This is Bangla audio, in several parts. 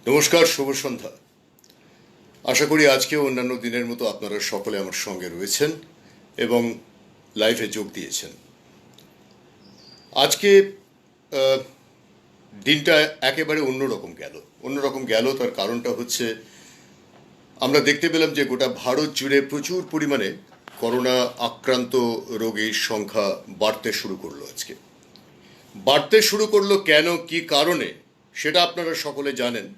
নমস্কার, শুভ সন্ধ্যা। আশা করি আজকেও অন্যান্য দিনের মতো আপনারা সকলে আমার সঙ্গে রয়েছেন এবং লাইভে যোগ দিয়েছেন। আজকে দিনটা একেবারে অন্যরকম গেল। তার কারণটা হচ্ছে আমরা দেখতে পেলাম যে গোটা ভারত জুড়ে প্রচুর পরিমাণে করোনা আক্রান্ত রোগীর সংখ্যা বাড়তে শুরু করলো। কেন, কি কারণে, সেটা আপনারা সকলে জানেন।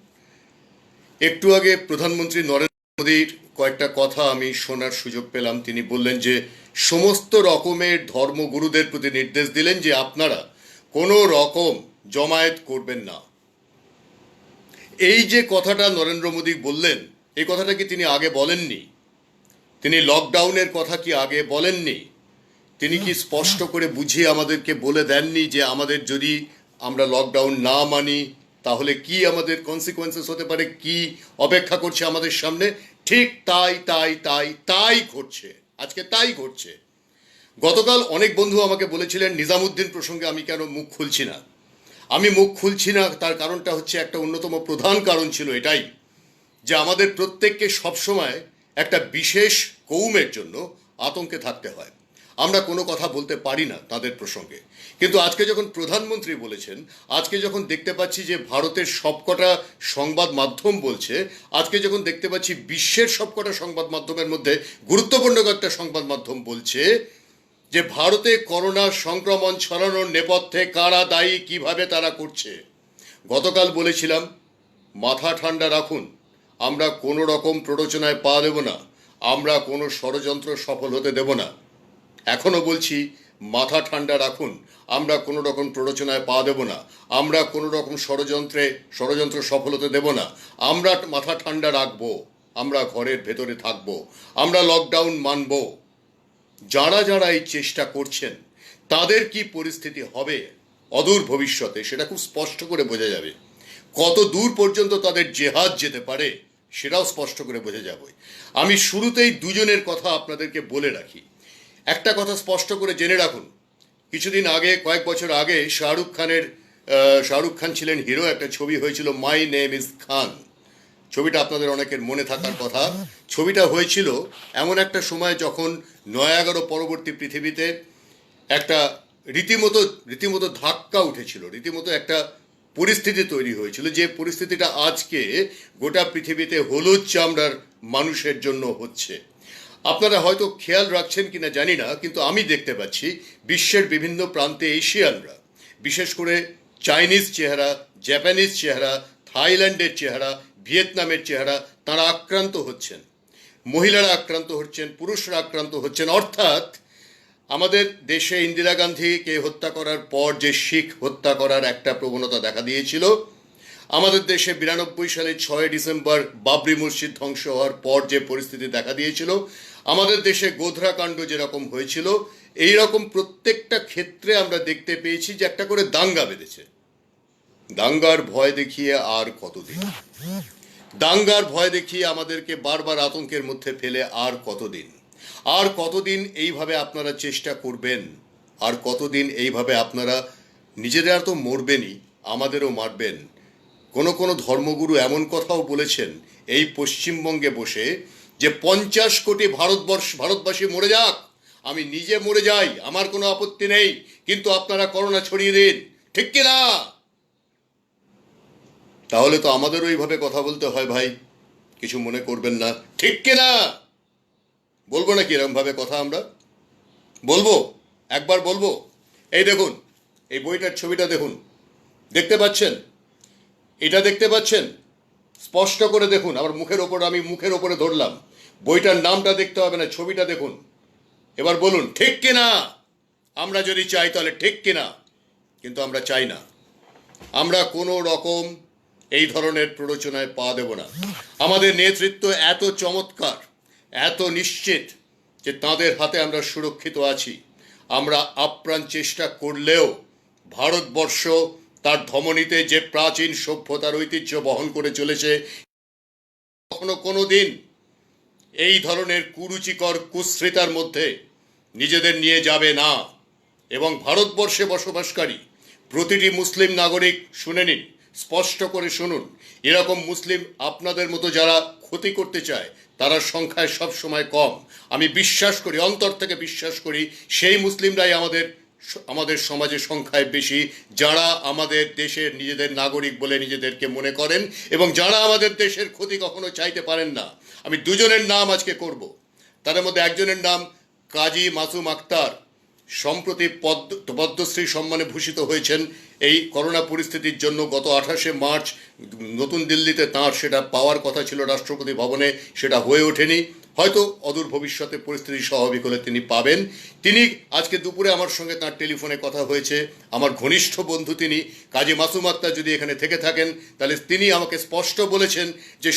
একটু আগে প্রধানমন্ত্রী নরেন্দ্র মোদীর কয়েকটা কথা আমি শোনার সুযোগ পেলাম। তিনি বললেন যে সমস্ত রকমের ধর্মগুরুদের প্রতি নির্দেশ দিলেন যে আপনারা কোনো রকম জমায়েত করবেন না। এই যে কথাটা নরেন্দ্র মোদী বললেন, এই কথাটা কি তিনি আগে বলেননি? তিনি লকডাউনের কথা কি আগে বলেননি? তিনি কি স্পষ্ট করে বুঝিয়ে আমাদেরকে বলে দেননি যে আমাদের যদি আমরা লকডাউন না মানি তাহলে কি আমাদের কনসিকোয়েন্সেস হতে পারে, কি অপেক্ষা করছে আমাদের সামনে? ঠিক তাই ঘটছে। আজকে তাই ঘটছে। গতকাল অনেক বন্ধু আমাকে বলেছিলেন নিজামুদ্দিন প্রসঙ্গে আমি কেন মুখ খুলছি না। আমি মুখ খুলছি না, তার কারণটা হচ্ছে একটা অন্যতম প্রধান কারণ ছিল এটাই যে আমাদের প্রত্যেককে সবসময় একটা বিশেষ কৌমের জন্য আতঙ্কে থাকতে হয়। আমরা কোনো কথা বলতে পারি না তাদের প্রসঙ্গে। কিন্তু আজকে যখন প্রধানমন্ত্রী বলেছেন, আজকে যখন দেখতে পাচ্ছি যে ভারতের সবকটা সংবাদ মাধ্যম বলছে, আজকে যখন দেখতে পাচ্ছি বিশ্বের সবকটা সংবাদ মাধ্যমের মধ্যে গুরুত্বপূর্ণ একটা সংবাদ মাধ্যম বলছে যে ভারতে করোনা সংক্রমণ ছড়ানোর নেপথ্যে কারা দায়ী, কিভাবে তারা করছে। গতকাল বলেছিলাম মাথা ঠান্ডা রাখুন, আমরা কোনো রকম প্ররোচনায় পা দেব না, আমরা কোনো ষড়যন্ত্র সফল হতে দেব না। এখনও বলছি মাথা ঠান্ডা রাখুন, আমরা কোনো রকম প্ররোচনায় পা দেব না, আমরা কোনো রকম ষড়যন্ত্র সফল হতে দেব না। আমরা মাথা ঠান্ডা রাখবো, আমরা ঘরের ভেতরে থাকবো, আমরা লকডাউন মানব। যারা এই চেষ্টা করছেন তাদের কি পরিস্থিতি হবে অদূর ভবিষ্যতে সেটা খুব স্পষ্ট করে বোঝা যাবে। কত দূর পর্যন্ত তাদের জেহাদ যেতে পারে সেটাও স্পষ্ট করে বোঝা যাবে। আমি শুরুতেই দুজনের কথা আপনাদেরকে বলে রাখি। একটা কথা স্পষ্ট করে জেনে রাখুন, কিছুদিন আগে, কয়েক বছর আগে শাহরুখ খান ছিলেন হিরো। একটা ছবি হয়েছিল মাই নেম ইজ খান। ছবিটা আপনাদের অনেকের মনে থাকার কথা। ছবিটা হয়েছিল এমন একটা সময় যখন ৯/১১ পরবর্তী পৃথিবীতে একটা রীতিমতো ধাক্কা উঠেছিল, রীতিমতো একটা পরিস্থিতি তৈরি হয়েছিল, যে পরিস্থিতিটা আজকে গোটা পৃথিবীতে হলুদ চামড়ার মানুষের জন্য হচ্ছে। আপনারা হয়তো খেয়াল রাখছেন কিনা জানি না, কিন্তু আমি দেখতে পাচ্ছি বিশ্বের বিভিন্ন প্রান্তে এশিয়ানরা, বিশেষ করে চাইনিজ চেহারা, জাপানিজ চেহারা, থাইল্যান্ডের চেহারা, ভিয়েতনামের চেহারা, তারা আক্রান্ত হচ্ছেন। মহিলারা আক্রান্ত হচ্ছেন, পুরুষরা আক্রান্ত হচ্ছেন। অর্থাৎ আমাদের দেশে ইন্দিরা গান্ধীকে হত্যা করার পর যে শিখ হত্যা করার একটা প্রবণতা দেখা দিয়েছিল, আমাদের দেশে 92 সালে 6 ডিসেম্বর বাবরি মসজিদ ধ্বংস হওয়ার পর যে পরিস্থিতি দেখা দিয়েছিল, আমাদের দেশে গোধরা কাণ্ড যেরকম হয়েছিল, এই রকম প্রত্যেকটা ক্ষেত্রে আমরা দেখতে পেয়েছি যে একটা করে দাঙ্গা বেঁধেছে। দাঙ্গার ভয় দেখিয়ে আর কতদিন, দাঙ্গার ভয় দেখিয়ে আমাদেরকে বারবার আতঙ্কের মধ্যে ফেলে আর কতদিন এইভাবে আপনারা চেষ্টা করবেন? আর কতদিন এইভাবে আপনারা নিজেরা তো মরবেনই, আমাদেরও মারবেন? কোনো ধর্মগুরু এমন কথাও বলেছেন এই পশ্চিমবঙ্গে বসে যে 50 কোটি ভারতবাসী মরে যাক, আমি নিজে মরে যাই, আমার কোনো আপত্তি নেই, কিন্তু আপনারা করোনা ছড়িয়ে দিন। ঠিক কিনা? তাহলে তো আমাদেরও এইভাবে কথা বলতে হয় ভাই, কিছু মনে করবেন না। ঠিক কিনা? বলবো নাকি এরকম ভাবে কথা? আমরা বলবো, একবার বলবো। এই দেখুন, এই বইটার ছবিটা দেখুন, দেখতে পাচ্ছেন? এটা দেখতে পাচ্ছেন? স্পষ্ট করে দেখুন। আমি মুখের ওপরে ধরলাম, বইটার নামটা দেখতে হবে না, ছবিটা দেখুন। এবার বলুন ঠিক কিনা? আমরা যদি চাই তাহলে ঠিক কিনা? কিন্তু আমরা চাই না। আমরা কোনো রকম এই ধরনের প্ররোচনায় পা দেব না। আমাদের নেতৃত্ব এত চমৎকার, এত নিশ্চিত যে তাদের হাতে আমরা সুরক্ষিত আছি। আমরা আপ্রাণ চেষ্টা করলেও ভারতবর্ষ তার ধমনীতে যে প্রাচীন সভ্যতার ঐতিহ্য বহন করে চলেছে, কখনো কোনো দিন এই ধরনের কুরুচিকর কুশ্রিতার মধ্যে নিজেদের নিয়ে যাবে না। এবং ভারতবর্ষে বসবাসকারী প্রতিটি মুসলিম নাগরিক শুনে নিন, স্পষ্ট করে শুনুন, এরকম মুসলিম আপনাদের মতো যারা ক্ষতি করতে চায় তারা সংখ্যায় সব সময় কম। আমি বিশ্বাস করি, অন্তর থেকে বিশ্বাস করি, সেই মুসলিমরাই আমাদের সমাজে সংখ্যায় বেশি, যারা আমাদের দেশের নিজেদের নাগরিক বলে নিজেদেরকে মনে করেন এবং যারা আমাদের দেশের ক্ষতি কখনো চাইতে পারেন না। আমি দুজনের নাম আজকে করব। তাদের মধ্যে একজনের নাম কাজী মাসুম আক্তার, সম্প্রতি পদ্মশ্রী সম্মানে ভূষিত হয়েছেন এই করোনা পরিস্থিতির জন্য। গত 28শে মার্চ নতুন দিল্লিতে তাঁর সেটা পাওয়ার কথা ছিল রাষ্ট্রপতি ভবনে, সেটা হয়ে ওঠেনি। হয়তো অদূর ভবিষ্যতে পরিস্থিতি স্বাভাবিক হলে তিনি পাবেন। তিনি আজকে দুপুরে আমার সঙ্গে তার টেলিফোনে কথা হয়েছে। আমার ঘনিষ্ঠ বন্ধু তিনি। কাজী মাসুম আক্তার যদি এখানে থেকে থাকেন তাহলে তিনি আমাকে স্পষ্ট বলেছেন যে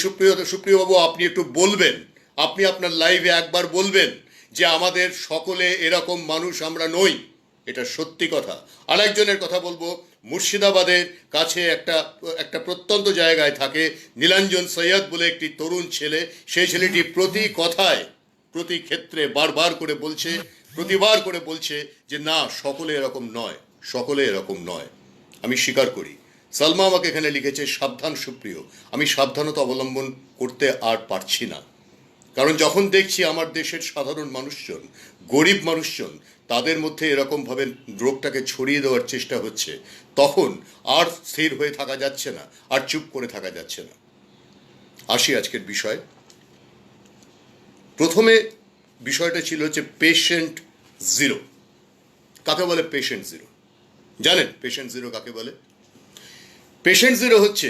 সুপ্রিয়বাবু, আপনি একটু বলবেন, আপনি আপনার লাইভে একবার বলবেন যে আমাদের সকলে এরকম মানুষ আমরা নই। এটা সত্যি কথা। আরেকজনের কথা বলবো, মুর্শিদাবাদের কাছে একটা প্রত্যন্ত জায়গায় থাকে নীলাঞ্জন সৈয়দ বলে একটি তরুণ ছেলে। সেই ছেলেটি প্রতি কথায়, প্রতি ক্ষেত্রে প্রতিবার করে বলছে যে না, সকলে এরকম নয়, সকলে এরকম নয়। আমি স্বীকার করি। সালমা আমাকে এখানে লিখেছে, সাবধান সুপ্রিয়। আমি সাবধানতা অবলম্বন করতে আর পারছি না, কারণ যখন দেখছি আমার দেশের সাধারণ মানুষজন, গরিব মানুষজন, তাদের মধ্যে এরকমভাবে রোগটাকে ছড়িয়ে দেওয়ার চেষ্টা হচ্ছে, তখন আর স্থির হয়ে থাকা যাচ্ছে না, আর চুপ করে থাকা যাচ্ছে না। আসি আজকের বিষয়। প্রথমে বিষয়টা ছিল হচ্ছে পেশেন্ট জিরো। কাকে বলে পেশেন্ট জিরো? জানেন পেশেন্ট জিরো কাকে বলে? পেশেন্ট জিরো হচ্ছে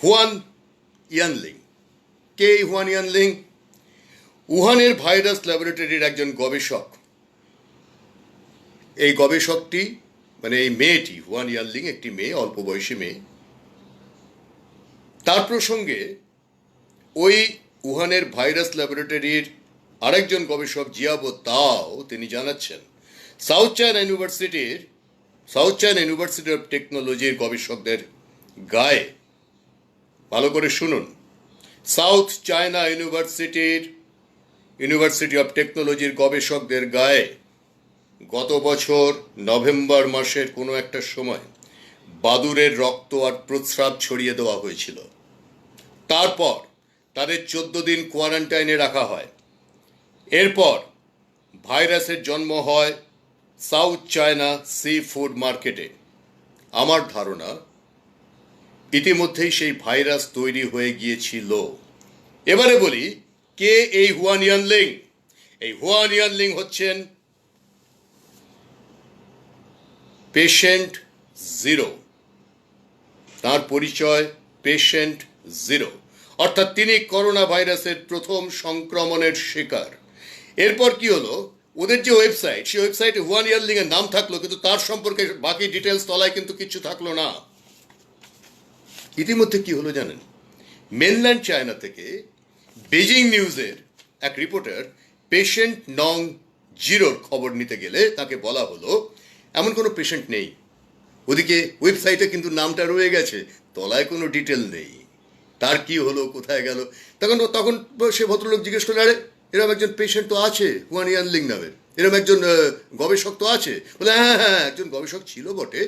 হুয়ান ইয়ানলিং। কে হুয়ান ইয়ানলিং? উহানের ভাইরাস ল্যাবরেটরির একজন গবেষক। এই গবেষকটি, মানে এই মেয়েটি, হুয়ান ইয়ানলিং একটি মেয়ে, অল্প বয়সী মেয়ে। তার প্রসঙ্গে ওই উহানের ভাইরাস ল্যাবরেটরির আরেকজন গবেষক জিয়াবো তাও তিনি জানাচ্ছেন, সাউথ চায়না ইউনিভার্সিটি অফ টেকনোলজির গবেষকদের গায়ে, ভালো করে শুনুন, সাউথ চায়না ইউনিভার্সিটি অফ টেকনোলজির গবেষকদের গায়ে গত বছর নভেম্বর মাসের কোনো একটা সময় বাদুড়ের রক্ত আর প্রস্রাব ছড়িয়ে দেওয়া হয়েছিল। তারপর তাদের 14 দিন কোয়ারেন্টাইনে রাখা হয়। এরপর ভাইরাসের জন্ম হয় সাউথ চায়না সি ফুড মার্কেটে। আমার ধারণা ইতিমধ্যেই সেই ভাইরাস তৈরি হয়ে গিয়েছিল। এবারে বলি, কে এই হুয়ান ইয়ানলিং? এই হুয়ান ইয়ানলিং হচ্ছেন পেশেন্ট জিরো। তার পরিচয় পেশেন্ট জিরো, অর্থাৎ তিনি করোনা ভাইরাসের প্রথম সংক্রমণের শিকার। এরপর কি হলো, ওদের যে ওয়েবসাইট, সেই ওয়েবসাইটে হুয়ান ইয়ানলিং এর নাম থাকলো, কিন্তু তার সম্পর্কে বাকি ডিটেলস তলায় কিন্তু কিছু থাকলো না। ইতিমধ্যে কি হলো জানেন? মেনল্যান্ড চায়না থেকে বেজিং নিউজের এক রিপোর্টার পেশেন্ট নং জিরোর খবর নিতে গেলে তাকে বলা হলো এমন কোনো পেশেন্ট নেই। ওদিকে ওয়েবসাইটে কিন্তু নামটা রয়ে গেছে, তলায় কোনো ডিটেল নেই। তার কি হলো, কোথায় গেল? তখন সে ভদ্রলোক জিজ্ঞেস করলে, আরে এরকম একজন পেশেন্ট তো আছে হুয়ান ইয়ানলিং নামের, এরকম একজন গবেষক তো আছে। বলে হ্যাঁ হ্যাঁ, একজন গবেষক ছিল বটে,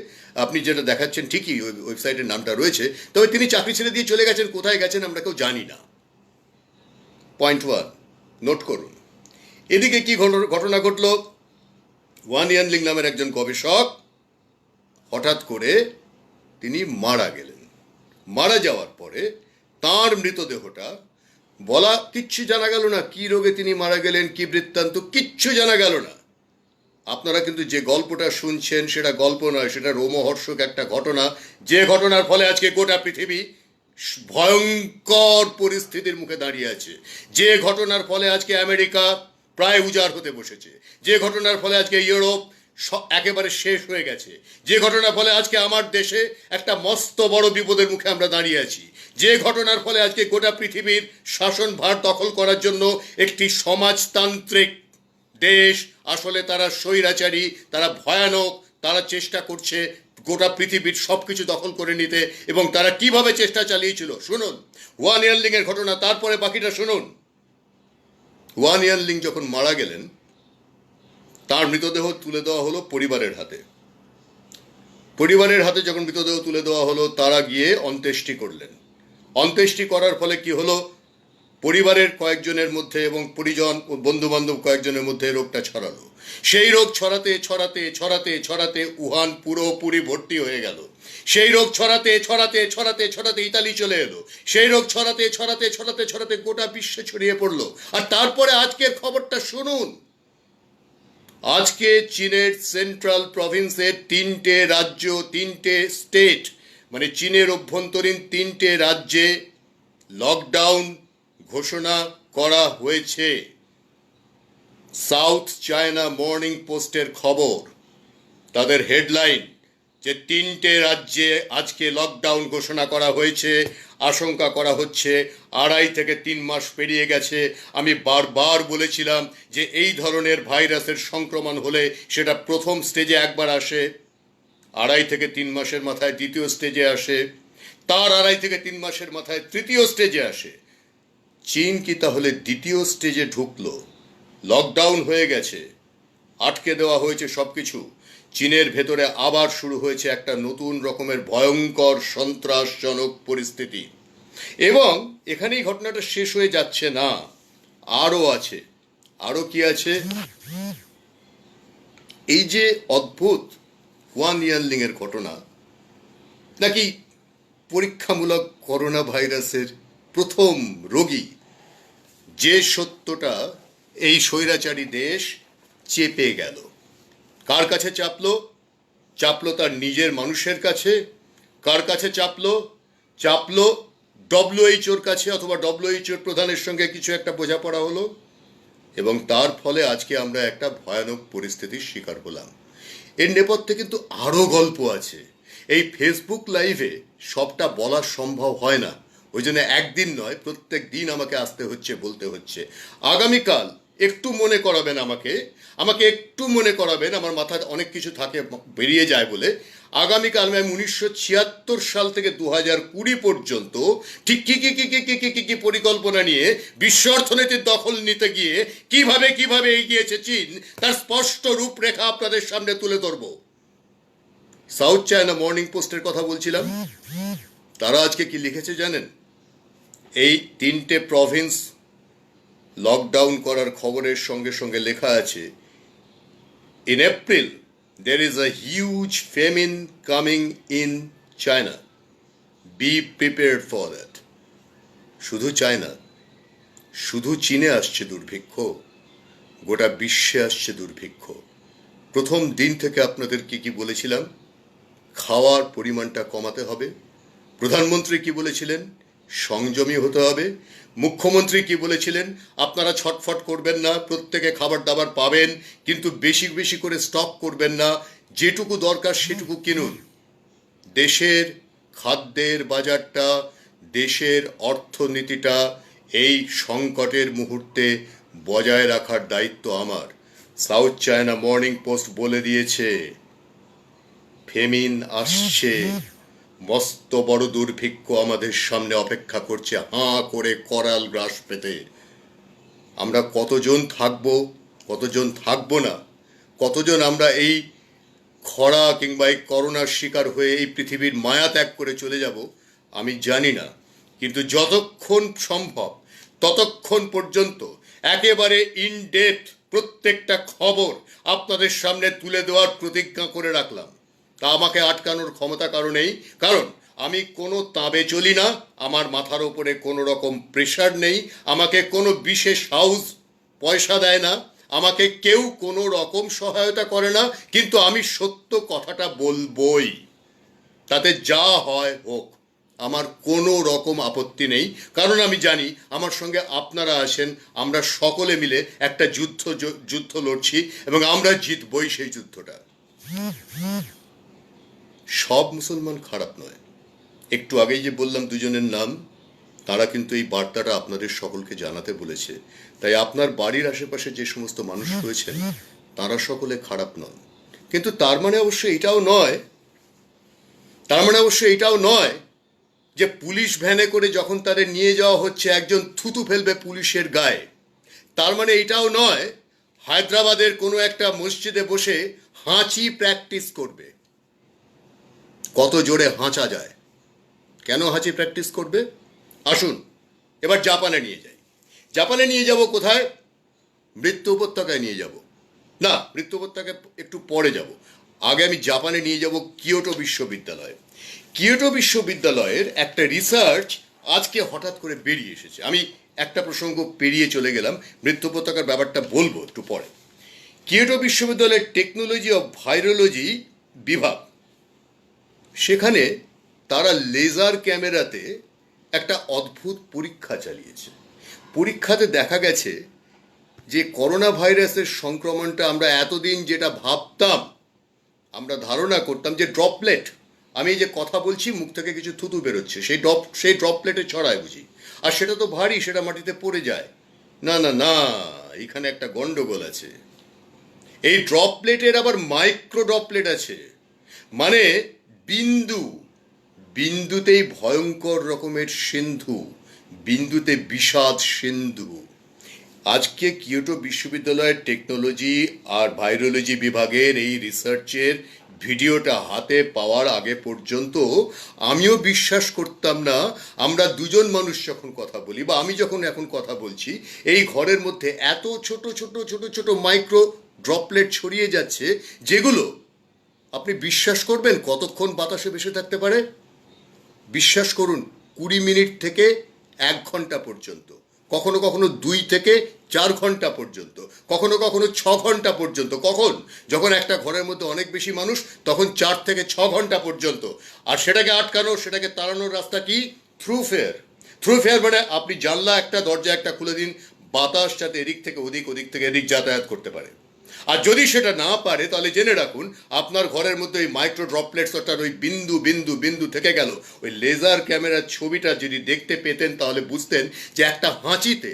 আপনি যেটা দেখাচ্ছেন ঠিকই, ওই ওয়েবসাইটের নামটা রয়েছে, তবে তিনি চাকরি ছেড়ে দিয়ে চলে গেছেন, কোথায় গেছেন আমরা কেউ জানি না। পয়েন্ট 1 নোট করুন। এদিকে কি ঘটনা ঘটল? হুয়ান ইয়ানলিং নামের একজন গবেষক হঠাৎ করে তিনি মারা গেলেন। মারা যাওয়ার পরে তাঁর মৃতদেহটা কিচ্ছু জানা গেল না, কি রোগে তিনি মারা গেলেন, কি বৃত্তান্ত, কিচ্ছু জানা গেল না। আপনারা কিন্তু যে গল্পটা শুনছেন সেটা গল্প নয়, সেটা রোমহর্ষক একটা ঘটনা, যে ঘটনার ফলে আজকে গোটা পৃথিবী ভয়ঙ্কর পরিস্থিতির মুখে দাঁড়িয়ে আছে, যে ঘটনার ফলে আজকে আমেরিকা প্রায় উজাড় হতে বসেছে, যে ঘটনার ফলে আজকে ইউরোপ একেবারে শেষ হয়ে গেছে, যে ঘটনার ফলে আজকে আমার দেশে একটা মস্ত বড় বিপদের মুখে আমরা দাঁড়িয়ে আছি, যে ঘটনার ফলে আজকে গোটা পৃথিবীর শাসন ভার দখল করার জন্য একটি সমাজতান্ত্রিক দেশ, আসলে তারা স্বৈরাচারী, তারা ভয়ানক, তারা চেষ্টা করছে গোটা পৃথিবীর সবকিছু দখল করে নিতে, এবং তারা কিভাবে চেষ্টা চালিয়েছিল শুনুন। হুয়ান ইয়ানলিং এর ঘটনা, তারপরে বাকিটা শুনুন। হুয়ান ইয়ানলিং যখন মারা গেলেন, তার মৃতদেহ তুলে দেওয়া হলো পরিবারের হাতে। পরিবারের হাতে যখন মৃতদেহ তুলে দেওয়া হলো, তারা গিয়ে অন্ত্যেষ্টি করলেন। অন্ত্যেষ্টি করার ফলে কি হলো, পরিবারের কয়েকজনের মধ্যে এবং পরিজন ও বন্ধু বান্ধব কয়েকজনের মধ্যে রোগটা ছড়ালো। সেই রোগ ছড়াতে ছড়াতে ছড়াতে ছড়াতে উহান পুরোপুরি ভর্তি হয়ে গেল। সেই রোগ ছড়াতে ছড়াতে ছড়াতে ছড়াতে ইতালি চলে এলো। সেই রোগ ছড়াতে ছড়াতে ছড়াতে ছড়াতে গোটা বিশ্বে ছড়িয়ে পড়লো। আর তারপরে আজকের খবরটা শুনুন। আজকে চীনের সেন্ট্রাল প্রভিন্সের 3টে রাজ্য, 3টে স্টেট, মানে চীনের অভ্যন্তরীণ 3টে রাজ্যে লকডাউন ঘোষণা করা হয়েছে। সাউথ চায়না মর্নিং পোস্টের খবর, তাদের হেডলাইন যে 3টে রাজ্যে আজকে লকডাউন ঘোষণা করা হয়েছে। আশঙ্কা করা হচ্ছে 2.5 থেকে 3 মাস পেরিয়ে গেছে। আমি বারবার বলেছিলাম যে এই ধরনের ভাইরাসের সংক্রমণ হলে সেটা প্রথম স্টেজে একবার আসে, 2.5 থেকে 3 মাসের মাথায় দ্বিতীয় স্টেজে আসে, তার 2.5 থেকে 3 মাসের মাথায় তৃতীয় স্টেজে আসে। চীন কি তাহলে দ্বিতীয় স্টেজে ঢুকলো? লকডাউন হয়ে গেছে, আটকে দেওয়া হয়েছে সবকিছু। চীনের ভেতরে আবার শুরু হয়েছে একটা নতুন রকমের ভয়ঙ্কর সন্ত্রাসজনক পরিস্থিতি। এবং এখানেই ঘটনাটা শেষ হয়ে যাচ্ছে না, আরও আছে। আরও কি আছে? এই যে অদ্ভুত হুয়ান ইয়ানলিং এর ঘটনা, নাকি পরীক্ষামূলক করোনা ভাইরাসের প্রথম রোগী, যে সত্যটা এই স্বৈরাচারী দেশ চেপে গেল। কার কাছে চাপলো? চাপলো তার নিজের মানুষের কাছে। কার কাছে চাপলো? চাপলো ডব্লিউএইচওর কাছে, অথবা ডব্লিউএইচওর প্রধানের সঙ্গে কিছু একটা বোঝাপড়া হলো, এবং তার ফলে আজকে আমরা একটা ভয়ানক পরিস্থিতির শিকার হলাম। এর নেপথ্যে কিন্তু আরও গল্প আছে। এই ফেসবুক লাইভে সবটা বলা সম্ভব হয় না, ওই জন্য একদিন নয়, প্রত্যেক দিন আমাকে আসতে হচ্ছে, বলতে হচ্ছে। আগামীকাল একটু মনে করাবেন আমাকে একটু মনে করাবেন, আমার মাথায় অনেক কিছু থাকে, বেরিয়ে যায় বলে। আগামীকাল আমি 1976 সাল থেকে 2020 পর্যন্ত ঠিক কি পরিকল্পনা নিয়ে বিশ্ব অর্থনীতির দখল নিতে গিয়ে কিভাবে এগিয়েছে চীন, তার স্পষ্ট রূপরেখা আপনাদের সামনে তুলে ধরব। সাউথ চায়না মর্নিং পোস্টের কথা বলছিলাম, তারা আজকে কি লিখেছে জানেন? এই 3টে প্রভিন্স লকডাউন করার খবরের সঙ্গে সঙ্গে লেখা আছে, in April there is a huge famine coming in China. Be prepared for that. শুধু চায়না, শুধু চীনে আসছে দুর্ভিক্ষ, গোটা বিশ্বে আসছে দুর্ভিক্ষ। প্রথম দিন থেকে আপনাদের কি বলেছিলাম? খাওয়ার পরিমাণটা কমাতে হবে। প্রধানমন্ত্রী কি বলেছিলেন? সংযমী হতে হবে। মুখ্যমন্ত্রী কি বলেছিলেন? আপনারা ছটফট করবেন না, প্রত্যেকে খাবার দাবার পাবেন, কিন্তু বেশি বেশি করে স্টক করবেন না, যেটুকু দরকার সেটুকু কিনুন। দেশের খাদ্যের বাজারটা, দেশের অর্থনীতিটা এই সংকটের মুহূর্তে বজায় রাখার দায়িত্ব আমার। সাউথ চায়না মর্নিং পোস্ট বলে দিয়েছে, ফেমিন আসছে, মস্ত বড় দুর্ভিক্ষ আমাদের সামনে অপেক্ষা করছে, হাঁ করে করাল গ্রাস পেতে। আমরা কতজন থাকবো, কতজন থাকবো না, কতজন আমরা এই খরা কিংবা এই করোনার শিকার হয়ে এই পৃথিবীর মায়া ত্যাগ করে চলে যাব, আমি জানি না। কিন্তু যতক্ষণ সম্ভব ততক্ষণ পর্যন্ত একেবারে ইন ডেপথ প্রত্যেকটা খবর আপনাদের সামনে তুলে দেওয়ার প্রতিজ্ঞা করে রাখলাম। তা আমাকে আটকানোর ক্ষমতা কারো নেই, কারণ আমি কোনো তাবে চলি না, আমার মাথার ওপরে কোনো রকম প্রেশার নেই, আমাকে কোনো বিশেষ হাউস পয়সা দেয় না, আমাকে কেউ কোনো রকম সহায়তা করে না, কিন্তু আমি সত্য কথাটা বলবই, তাতে যা হয় হোক, আমার কোনো রকম আপত্তি নেই। কারণ আমি জানি আমার সঙ্গে আপনারা আছেন, আমরা সকলে মিলে একটা যুদ্ধ লড়ছি, এবং আমরা জিতবই সেই যুদ্ধটা। সব মুসলমান খারাপ নয়। একটু আগেই যে বললাম দুজনের নাম, তারা কিন্তু এই বার্তাটা আপনাদের সকলকে জানাতে বলেছে। তাই আপনার বাড়ির আশেপাশে যে সমস্ত মানুষ রয়েছেন তারা সকলে খারাপ নন। কিন্তু তার মানে অবশ্য এটাও নয় যে পুলিশ ভ্যানে করে যখন তাদের নিয়ে যাওয়া হচ্ছে একজন থুতু ফেলবে পুলিশের গায়ে। তার মানে এটাও নয় হায়দ্রাবাদের কোনো একটা মসজিদে বসে হাঁচি প্র্যাকটিস করবে। কত জোরে হাঁচা যায়। কেন হাঁচি প্র্যাকটিস করবে? আসুন এবার জাপানে নিয়ে যাই। জাপানে নিয়ে যাব কোথায়? মৃত্যু উপত্যকায় নিয়ে যাব। না, মৃত্যু উপত্যকায় একটু পরে যাব। আগে আমি জাপানে নিয়ে যাব কিয়োটো বিশ্ববিদ্যালয়ে। কিয়োটো বিশ্ববিদ্যালয়ের একটা রিসার্চ আজকে হঠাৎ করে বেরিয়ে এসেছে। আমি একটা প্রসঙ্গ পেরিয়ে চলে গেলাম, মৃত্যু উপত্যকার ব্যাপারটা বলবো একটু পরে। কিয়োটো বিশ্ববিদ্যালয়ের টেকনোলজি অফ ভাইরোলজি বিভাগ, সেখানে তারা লেজার ক্যামেরাতে একটা অদ্ভুত পরীক্ষা চালিয়েছে। পরীক্ষাতে দেখা গেছে যে করোনা ভাইরাসের সংক্রমণটা আমরা এতদিন যেটা ভাবতাম, আমরা ধারণা করতাম যে ড্রপলেট, আমি যে কথা বলছি মুখ থেকে কিছু থুতু বেরোচ্ছে, সেই ড্রপলেটে ছড়ায় বুঝি, আর সেটা তো ভারী, সেটা মাটিতে পড়ে যায়। না না না, এখানে একটা গন্ডগোল আছে। এই ড্রপলেটের আবার মাইক্রো ড্রপলেট আছে, মানে বিন্দু, বিন্দুতেই ভয়ঙ্কর রকমের সিন্ধু, বিন্দুতে বিষাদ সিন্ধু। আজকে কিয়োটো বিশ্ববিদ্যালয়ের টেকনোলজি আর ভাইরোলজি বিভাগের এই রিসার্চের ভিডিওটা হাতে পাওয়ার আগে পর্যন্ত আমিও বিশ্বাস করতাম না। আমরা দুজন মানুষ যখন কথা বলি, বা আমি যখন এখন কথা বলছি, এই ঘরের মধ্যে এত ছোট ছোট ছোট ছোট মাইক্রো ড্রপলেট ছড়িয়ে যাচ্ছে, যেগুলো আপনি বিশ্বাস করবেন কতক্ষণ বাতাসে ভেসে থাকতে পারে? বিশ্বাস করুন, 20 মিনিট থেকে 1 ঘন্টা পর্যন্ত, কখনো কখনো 2 থেকে 4 ঘন্টা পর্যন্ত, কখনো কখনো 6 ঘন্টা পর্যন্ত। কখন? যখন একটা ঘরের মধ্যে অনেক বেশি মানুষ, তখন 4 থেকে 6 ঘন্টা পর্যন্ত। আর সেটাকে আটকানো, সেটাকে তাড়ানোর রাস্তা কি? Through fair. থ্রু ফেয়ার মানে আপনি জানলা একটা, দরজা একটা খুলে দিন, বাতাস যাতে এদিক থেকে ওদিক, ওদিক থেকে এদিক যাতায়াত করতে পারে। আর যদি সেটা না পারে, তাহলে জেনে রাখুন আপনার ঘরের মধ্যে ওই মাইক্রো ড্রপলেটস, অর্থাৎ ওই বিন্দু বিন্দু বিন্দু থেকে গেল। ওই লেজার ক্যামেরার ছবিটা যদি দেখতে পেতেন, তাহলে বুঝতেন যে একটা হাঁচিতে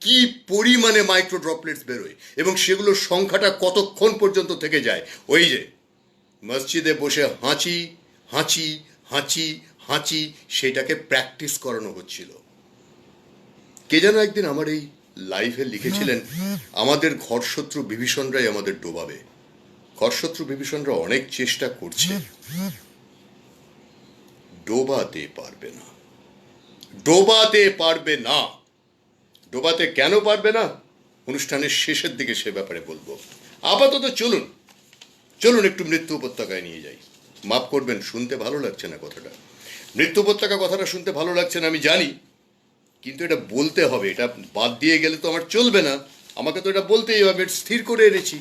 কি পরিমাণে মাইক্রো ড্রপলেটস বেরোয়, এবং সেগুলোর সংখ্যাটা কতক্ষণ পর্যন্ত থেকে যায়। ওই যে মসজিদে বসে হাঁচি হাঁচি হাঁচি হাঁচি, সেটাকে প্র্যাকটিস করানো হচ্ছিল। কে যেন একদিন আমার এই লাইভে লিখেছিলেন, আমাদের ঘরশত্রু বিভীষণরাই আমাদের ডোবাবে। ঘরশত্রু বিভীষণরা অনেক চেষ্টা করছে, ডোবাতে পারবে না, ডোবাতে পারবে না। ডোবাতে কেন পারবে না? অনুষ্ঠানের শেষের দিকে সে ব্যাপারে বলবো। আপাতত চলুন চলুন একটু মৃত্যু উপত্যকায় নিয়ে যাই। মাফ করবেন, শুনতে ভালো লাগছে না কথাটা। মৃত্যু উপত্যকা কথাটা শুনতে ভালো লাগছে না আমি জানি, কিন্তু এটা বলতে হবে। এটা বাদ দিয়ে গেলে তো আমার চলবে না, আমাকে তো এটা বলতেই হবে। স্থির করে এনেছি,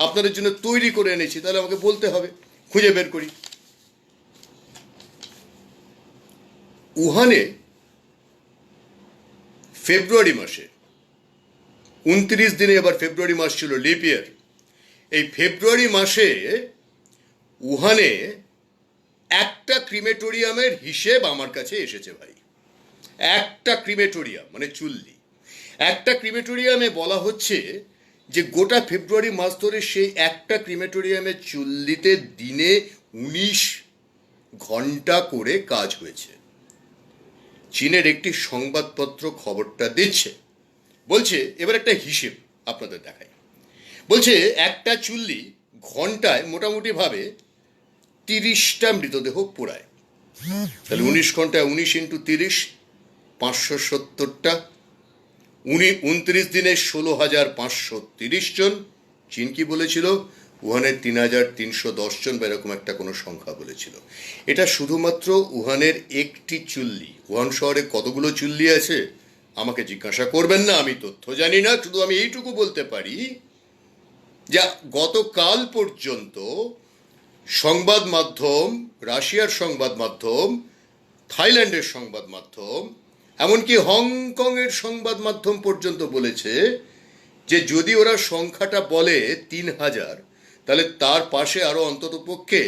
আপনাদের জন্য তৈরি করে এনেছি, তাহলে আমাকে বলতে হবে। খুঁজে বের করি। উহানে ফেব্রুয়ারি মাসে 29 দিনে, এবার ফেব্রুয়ারি মাস ছিল, লিপ ইয়ার। এই ফেব্রুয়ারি মাসে উহানে একটা ক্রিমেটোরিয়ামের হিসেব আমার কাছে এসেছে ভাই। একটা ক্রিমেটোরিয়াম মানে চুল্লি, একটা ক্রিমেটোরিয়ামে বলা হচ্ছে যে গোটা ফেব্রুয়ারি মাস ধরে সেই একটা ক্রিমেটোরিয়ামের চুল্লিতে দিনে 19 ঘন্টা করে কাজ হয়েছে। চীনের একটি সংবাদপত্র খবরটা দিচ্ছে, বলছে, এবার একটা হিসেব আপনাদের দেখাই। বলছে একটা চুল্লি ঘন্টায় মোটামুটি ভাবে 30টা মৃতদেহ পোড়ায়। তাহলে 19 ঘন্টায় 19 ইন্টু 30, 570টা। 29 দিনে 16,530 জন। চীন কি বলেছিল? উহানের 3,310 জন বা এরকম একটা কোনো সংখ্যা বলেছিল। এটা শুধুমাত্র উহানের একটি চুল্লি। উহান শহরে কতগুলো চুল্লি আছে আমাকে জিজ্ঞাসা করবেন না, আমি তথ্য জানি না। শুধু আমি এইটুকু বলতে পারি, যা গতকাল পর্যন্ত সংবাদ মাধ্যম, রাশিয়ার সংবাদ মাধ্যম, থাইল্যান্ডের সংবাদ মাধ্যম, এমনকি হংকংয়ের সংবাদ মাধ্যম পর্যন্ত বলেছে যে যদি ওরা সংখ্যাটা বলে 3,000, তাহলে তার পাশে আরো অন্তত পক্ষে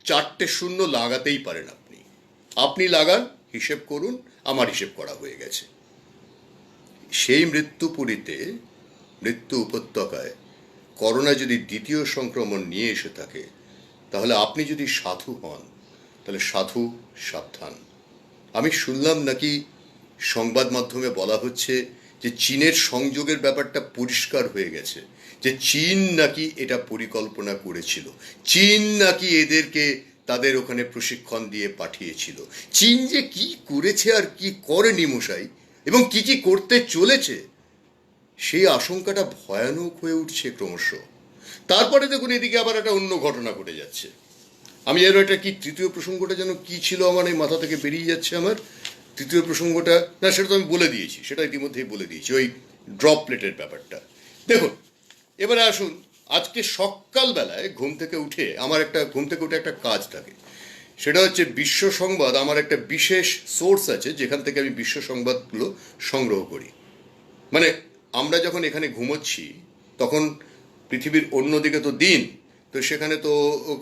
4টে শূন্য লাগাতেই পারেন। আপনি লাগান, হিসেব করুন, আমার হিসেব করা হয়ে গেছে। সেই মৃত্যুপুরীতে, মৃত্যু উপত্যকায় করোনা যদি দ্বিতীয় সংক্রমণ নিয়ে এসে থাকে, তাহলে আপনি যদি সাধু হন, তাহলে সাধু সাবধান। আমি শুনলাম নাকি সংবাদ মাধ্যমে বলা হচ্ছে যে চীনের সংযোগের ব্যাপারটা পরিষ্কার হয়ে গেছে, যে চীন নাকি এটা পরিকল্পনা করেছিল, চীন নাকি এদেরকে তাদের ওখানে প্রশিক্ষণ দিয়ে পাঠিয়েছিল। চীন যে কি করেছে আর কি করেনি মশাই, এবং কি কি করতে চলেছে, সেই আশঙ্কাটা ভয়ানক হয়ে উঠছে ক্রমশ। তারপরে দেখুন এদিকে আবার একটা অন্য ঘটনা ঘটে যাচ্ছে। আমি যেন এটা কি তৃতীয় প্রসঙ্গটা যেন কি ছিল আমার এই মাথা থেকে বেরিয়ে যাচ্ছে আমার। তৃতীয় প্রসঙ্গটা না, সেটা তো আমি বলে দিয়েছি, সেটা ইতিমধ্যেই বলে দিয়েছি, ওই ড্রপলেটের ব্যাপারটা। দেখুন এবারে আসুন, আজকে সকালবেলায় ঘুম থেকে উঠে একটা কাজ থাকে, সেটা হচ্ছে বিশ্ব সংবাদ। আমার একটা বিশেষ সোর্স আছে যেখান থেকে আমি বিশ্ব সংবাদগুলো সংগ্রহ করি। মানে আমরা যখন এখানে ঘুমোচ্ছি তখন পৃথিবীর অন্যদিকে তো দিন, তো সেখানে তো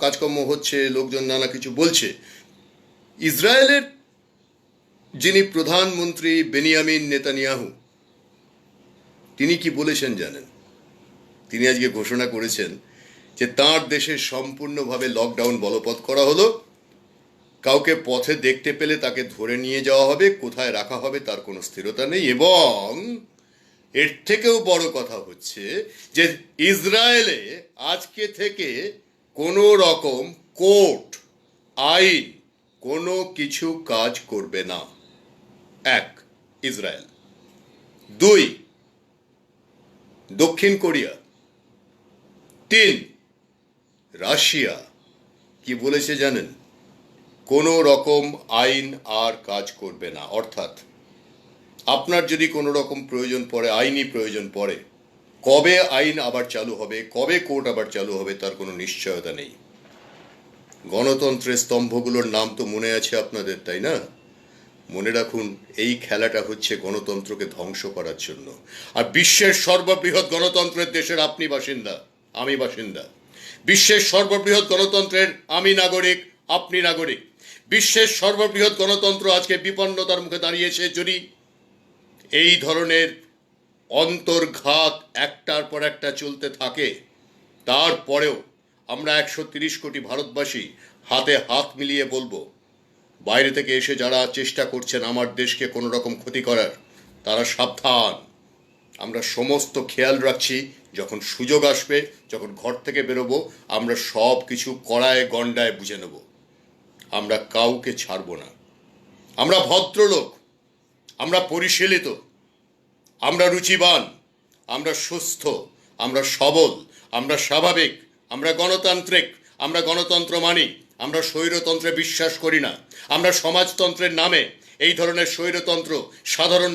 কাজকর্ম হচ্ছে, লোকজন নানা কিছু বলছে। ইসরায়েলের যিনি প্রধানমন্ত্রী বেনিয়ামিন নেতানিয়াহু, তিনি কি বলেছেন জানেন? তিনি আজকে ঘোষণা করেছেন যে তাঁর দেশে সম্পূর্ণভাবে লকডাউন বলবৎ করা হলো। কাউকে পথে দেখতে পেলে তাকে ধরে নিয়ে যাওয়া হবে, কোথায় রাখা হবে তার কোনো স্থিরতা নেই। এবং এর থেকেও বড় কথা হচ্ছে যে ইসরায়েলে আজকে থেকে কোনো রকম কোর্ট আইন কোনো কিছু কাজ করবে না। এক, ইসরায়েল। দুই, দক্ষিণ কোরিয়া। তিন, রাশিয়া। কি বলেছে জানেন? কোনো রকম আইন আর কাজ করবে না। অর্থাৎ আপনার যদি কোনো রকম প্রয়োজন পড়ে, আইনি প্রয়োজন পড়ে, কবে আইন আবার চালু হবে, কবে কোর্ট আবার চালু হবে তার কোনো নিশ্চয়তা নেই। গণতন্ত্রের স্তম্ভগুলোর নাম তো মনে আছে আপনাদের, তাই না? মনে রাখুন, এই খেলাটা হচ্ছে গণতন্ত্রকে ধ্বংস করার জন্য। আর বিশ্বের সর্ববৃহৎ গণতন্ত্রের দেশের আপনি বাসিন্দা, আমি বাসিন্দা। বিশ্বের সর্ববৃহৎ গণতন্ত্রের আমি নাগরিক, আপনি নাগরিক। বিশ্বের সর্ববৃহৎ গণতন্ত্র আজকে বিপন্নতার মুখে দাঁড়িয়েছে যদি এই ধরনের অন্তর্ঘাত একটার পর একটা চলতে থাকে। তারপরেও আমরা 130 কোটি ভারতবাসী হাতে হাত মিলিয়ে বলবো, বাইরে থেকে এসে যারা চেষ্টা করছেন আমার দেশকে কোনো রকম ক্ষতি করার, তারা সাবধান। আমরা সমস্ত খেয়াল রাখছি, যখন সুযোগ আসবে, যখন ঘর থেকে বেরোবো, আমরা সব কিছু কড়ায় গণ্ডায় বুঝে নেব। আমরা কাউকে ছাড়ব না। আমরা ভদ্রলোক, আমরা পরিশীলিত, আমরা রুচিবান, আমরা সুস্থ, আমরা সবল, আমরা স্বাভাবিক, আমরা গণতান্ত্রিক, আমরা গণতন্ত্র মানি। আমরা স্বৈরতন্ত্রে বিশ্বাস করি না। আমরা সমাজতন্ত্রের নামে এই ধরনের স্বৈরতন্ত্র, সাধারণ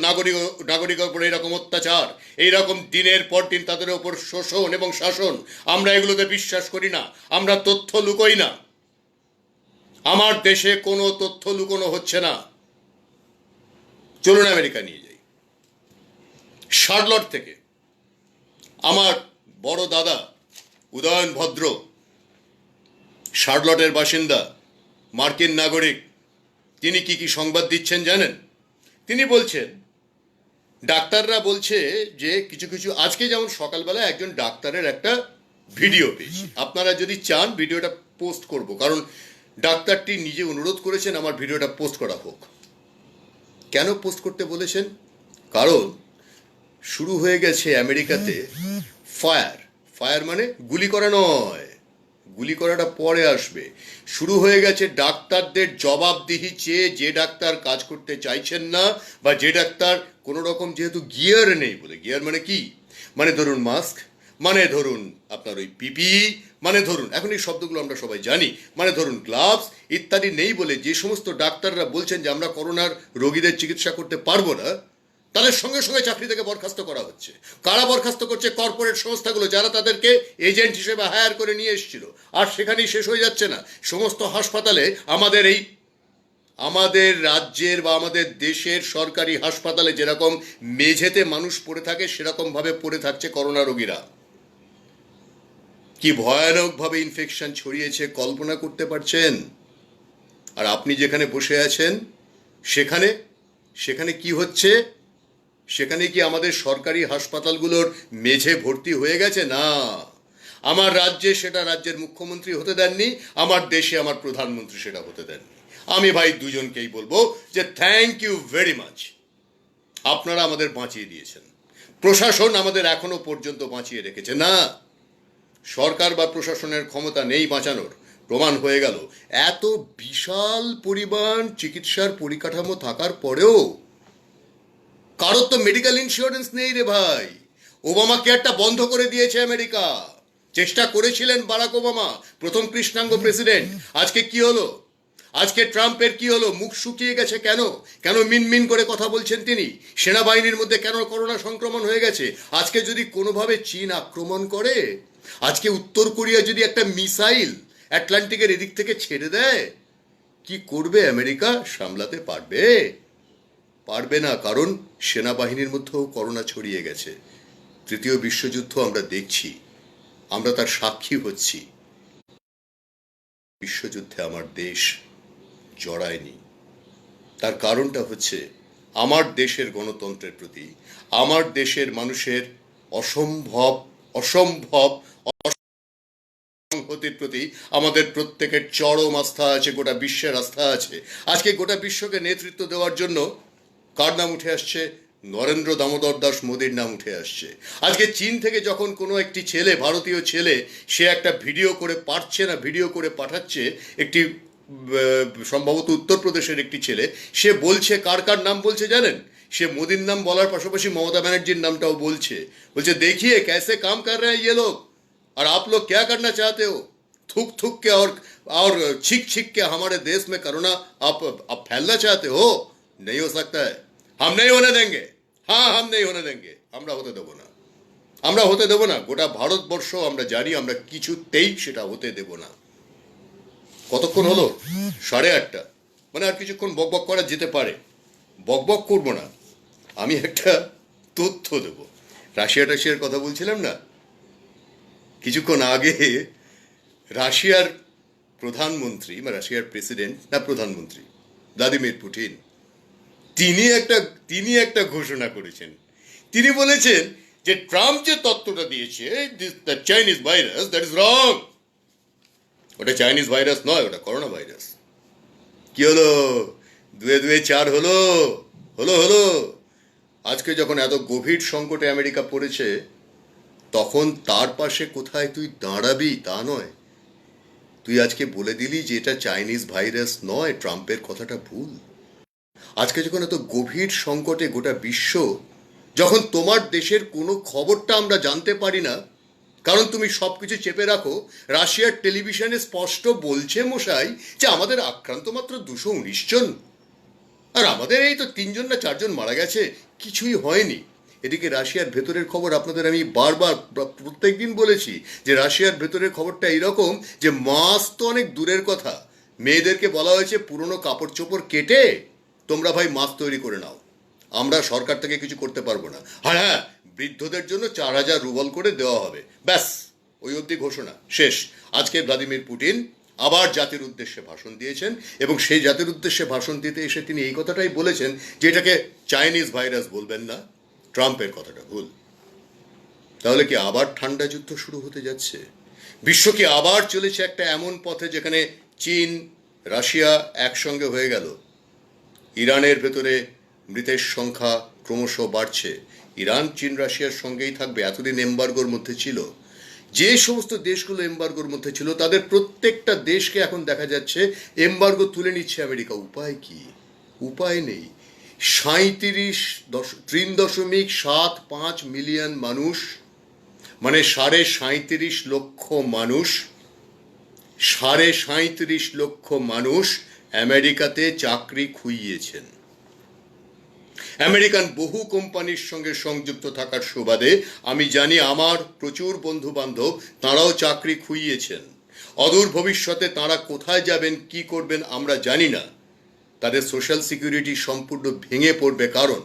নাগরিকের উপর এইরকম অত্যাচার, এইরকম দিনের পর দিন তাদের উপর শোষণ এবং শাসন, আমরা এগুলোতে বিশ্বাস করি না। আমরা তথ্য লুকোই না। আমার দেশে কোনো তথ্য লুকোনো হচ্ছে না। চলুন আমেরিকা নিয়ে যাই। শার্লট থেকে আমার বড় দাদা উদয়ন ভদ্র, শার্লটের বাসিন্দা, মার্কিন নাগরিক, তিনি কি কি সংবাদ দিচ্ছেন জানেন? তিনি বলছেন, ডাক্তাররা বলছে যে কিছু কিছু, আজকে যেমন সকালবেলা একজন ডাক্তারের একটা ভিডিও পেয়েছি, আপনারা যদি চান ভিডিওটা পোস্ট করব, কারণ ডাক্তারটি নিজে অনুরোধ করেছেন আমার ভিডিওটা পোস্ট করা হোক। কেন পোস্ট করতে বলেছেন? কারণ শুরু হয়ে গেছে আমেরিকাতে ফায়ার মানে গুলি করা নয়, গুলি করাটা পরে আসবে। শুরু হয়ে গেছে ডাক্তারদের জবাবদিহি চেয়ে। যে ডাক্তার কাজ করতে চাইছেন না, বা যে ডাক্তার কোনো রকম, যেহেতু গিয়ার নেই বলে, গিয়ার মানে কি, মানে ধরুন মাস্ক, মানে ধরুন আপনার ওই পিপিই, মানে ধরুন, এখন এই শব্দগুলো আমরা সবাই জানি, মানে ধরুন গ্লাভস ইত্যাদি নেই বলে যে সমস্ত ডাক্তাররা বলছেন যে আমরা করোনার রোগীদের চিকিৎসা করতে পারবো না, তাদের সঙ্গে সঙ্গে চাকরি থেকে বরখাস্ত করা হচ্ছে। কারা বরখাস্ত করছে? কর্পোরেট সংস্থাগুলো, যারা তাদেরকে এজেন্ট হিসেবে হায়ার করে নিয়ে এসেছিল। আর সেখানেই শেষ হয়ে যাচ্ছে না, সমস্ত হাসপাতালে, আমাদের রাজ্যের বা আমাদের দেশের সরকারি হাসপাতালে যেরকম মেঝেতে মানুষ পড়ে থাকে, সেরকম ভাবে পড়ে থাকছে করোনা রোগীরা। কি ভয়ানকভাবে ইনফেকশন ছড়িয়েছে কল্পনা করতে পারছেন? আর আপনি যেখানে বসে আছেন সেখানে কি হচ্ছে? সেখানে কি আমাদের সরকারি হাসপাতালগুলোর মেঝে ভর্তি হয়ে গেছে? না, আমার রাজ্যে সেটা রাজ্যের মুখ্যমন্ত্রী হতে দেননি, আমার দেশে আমার প্রধানমন্ত্রী সেটা হতে দেননি। আমি ভাই দুজনকেই বলবো যে থ্যাংক ইউ ভেরি মাচ, আপনারা আমাদের বাঁচিয়ে দিয়েছেন। প্রশাসন আমাদের এখনো পর্যন্ত বাঁচিয়ে রেখেছে। না, সরকার বা প্রশাসনের ক্ষমতা নেই বাঁচানোর, প্রমাণ হয়ে গেল এত বিশাল পরিমাণ চিকিৎসার পরিকাঠামো থাকার পরেও কারোর তো মেডিকেল ইন্স্যুরেন্স নেই রে ভাই। ওবামা কেয়ারটা বন্ধ করে দিয়েছে আমেরিকা। চেষ্টা করেছিলেন বারাক ওবামা, প্রথম কৃষ্ণাঙ্গ প্রেসিডেন্ট। আজকে কি হলো? আজকে ট্রাম্পের কি হলো? মুখ শুকিয়ে গেছে কেন? কেন মিনমিন করে কথা বলছেন তিনি? সেনাবাহিনীর মধ্যে কেন করোনা সংক্রমণ হয়ে গেছে? আজকে যদি কোনোভাবে চীন আক্রমণ করে, আজকে উত্তর কোরিয়া যদি একটা মিসাইল আটলান্টিকের এদিক থেকে ছেড়ে দেয়, কি করবে আমেরিকা? সামলাতে পারবে? পারবে না, কারণ সেনাবাহিনীর মধ্যেও করোনা ছড়িয়ে গেছে। তৃতীয় বিশ্বযুদ্ধ আমরা দেখছি, আমরা তার সাক্ষী হচ্ছি। বিশ্বযুদ্ধে আমার দেশ জড়ায়নি, তার কারণটা হচ্ছে আমার দেশের গণতন্ত্রের প্রতি, আমার দেশের মানুষের অসম্ভব অসম্ভব সংহতির প্রতি আমাদের প্রত্যেকের চরম আস্থা আছে, গোটা বিশ্বের আস্থা আছে। আজকে গোটা বিশ্বকে নেতৃত্ব দেওয়ার জন্য কার নাম উঠে আসছে? নরেন্দ্র দামোদর দাস মোদীর নাম উঠে আসছে। আজকে চীন থেকে যখন কোনো একটি ছেলে, ভারতীয় ছেলে, সে একটা ভিডিও করে পাঠাচ্ছে না, ভিডিও করে পাঠাচ্ছে, একটি সম্ভবত উত্তরপ্রদেশের একটি ছেলে, সে বলছে, কার কার নাম বলছে জানেন? সে মোদীর নাম বলার পাশাপাশি মমতা ব্যানার্জির নামটাও বলছে। বলছে দেখিए कैसे काम कर रहे हैं ये लोग, और आप लोग क्या करना चाहते हो? थूक थूक के और छिक छिक के हमारे देश में कोरोना आप फैलना चाहते हो? नहीं हो सकता है, हम नहीं होने देंगे। हाँ, हम नहीं होने देंगे, আমরা হতে দেব না, আমরা হতে দেব না। গোটা ভারতবর্ষ আমরা জানি, আমরা কিছুতেই সেটা হতে দেব না। কতক্ষণ হলো? 8:30। মানে আর কিছুক্ষণ বকবক করা যেতে পারে। বকবক করবো না, আমি একটা তথ্য দেব। রাশিয়ার কথা বলছিলাম না কিছুক্ষণ আগে, রাশিয়ার প্রধানমন্ত্রী বা রাশিয়ার প্রেসিডেন্ট, না প্রধানমন্ত্রী, ভ্লাদিমির পুতিন, তিনি একটা ঘোষণা করেছেন। তিনি বলেছেন যে ট্রাম্প যে তত্ত্বটা দিয়েছে, the Chinese virus, that is wrong. ওটা চাইনিজ ভাইরাস নয়, ওটা করোনা ভাইরাস। কি হলো? 2 2 4 হলো হলো হলো। আজকে যখন এত গভীর সংকটে আমেরিকা পড়েছে, তখন তার পাশে কোথায় তুই দাঁড়াবি তা নয়, তুই আজকে বলে দিলি যে এটা চাইনিজ ভাইরাস নয়, ট্রাম্পের কথাটা ভুল। আজকে যখন এত গভীর সংকটে গোটা বিশ্ব, যখন তোমার দেশের কোনো খবরটা আমরা জানতে পারি না, কারণ তুমি সবকিছু চেপে রাখো। রাশিয়ার টেলিভিশনে স্পষ্ট বলছে মশাই যে আমাদের আক্রান্ত মাত্র 219 জন, আর আমাদের এই তো 3 জন না 4 জন মারা গেছে, কিছুই হয়নি। এদিকে রাশিয়ার ভেতরের খবর আপনাদের আমি বারবার প্রত্যেকদিন বলেছি যে রাশিয়ার ভেতরের খবরটা এইরকম যে মাস তো অনেক দূরের কথা, মেয়েদেরকে বলা হয়েছে পুরনো কাপড় চোপড় কেটে তোমরা ভাই মাস্ক তৈরি করে নাও, আমরা সরকার থেকে কিছু করতে পারবো না। আর হ্যাঁ, বৃদ্ধদের জন্য 4000 রুবল করে দেওয়া হবে, ব্যাস ওই অবধি ঘোষণা শেষ। আজকে ভ্লাদিমির পুতিন আবার জাতির উদ্দেশ্যে ভাষণ দিয়েছেন, এবং সেই জাতির উদ্দেশ্যে ভাষণ দিতে এসে তিনি এই কথাটাই বলেছেন যে এটাকে চাইনিজ ভাইরাস বলবেন না, ট্রাম্পের কথাটা ভুল। তাহলে কি আবার ঠান্ডা যুদ্ধ শুরু হতে যাচ্ছে? বিশ্ব কি আবার চলেছে একটা এমন পথে যেখানে চীন রাশিয়া একসঙ্গে হয়ে গেল? ইরানের ভেতরে মৃতের সংখ্যা ক্রমশ বাড়ছে। ইরান চীন রাশিয়ার সঙ্গেই থাকবে, এতদিন এমবার্গোর মধ্যে ছিল। যে সমস্ত দেশগুলো এমবার্গোর মধ্যে ছিল তাদের প্রত্যেকটা দেশকে এখন দেখা যাচ্ছে এমবার্গো তুলে নিচ্ছে আমেরিকা। উপায় কি? উপায় নেই। 3.75 মিলিয়ন মানুষ, মানে 37.5 লক্ষ মানুষ, 37.5 লক্ষ মানুষ আমেরিকাতে চাকরি খুইয়েছেন। আমেরিকান বহু কোম্পানির সঙ্গে সংযুক্ত থাকার সুবাদে আমি জানি আমার প্রচুর বন্ধু বান্ধব, তাঁরাও চাকরি খুইয়েছেন। অদূর ভবিষ্যতে তাঁরা কোথায় যাবেন, কি করবেন আমরা জানি না। তাদের সোশ্যাল সিকিউরিটি সম্পূর্ণ ভেঙে পড়বে, কারণ